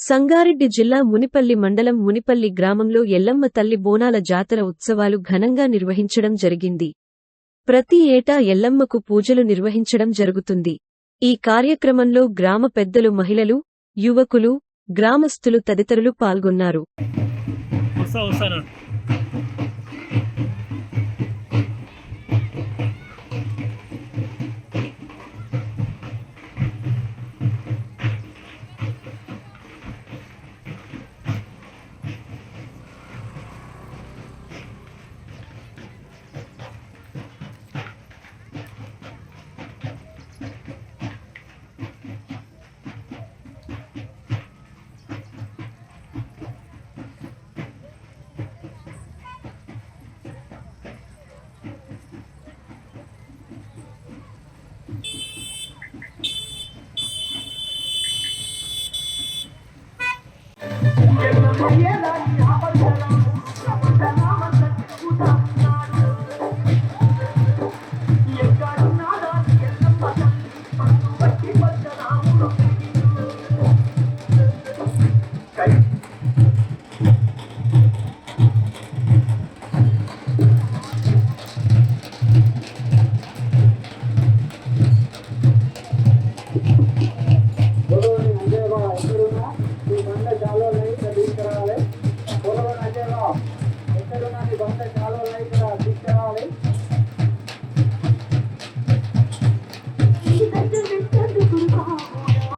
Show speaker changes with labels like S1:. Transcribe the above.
S1: సంగారెడ్డి జిల్లా మునిపల్లి మండలం మునిపల్లి గ్రామంలో ఎల్లమ్మ తల్లి బోనాల జాతర ఉత్సవాలు ఘనంగా నిర్వహించడం జరిగింది. ప్రతి ఏటా ఎల్లమ్మకు పూజలు నిర్వహించడం జరుగుతుంది. ఈ కార్యక్రమంలో గ్రామ పెద్దలు, మహిళలు, యువకులు, గ్రామస్తులు తదితరులు పాల్గొన్నారు.
S2: Yeah,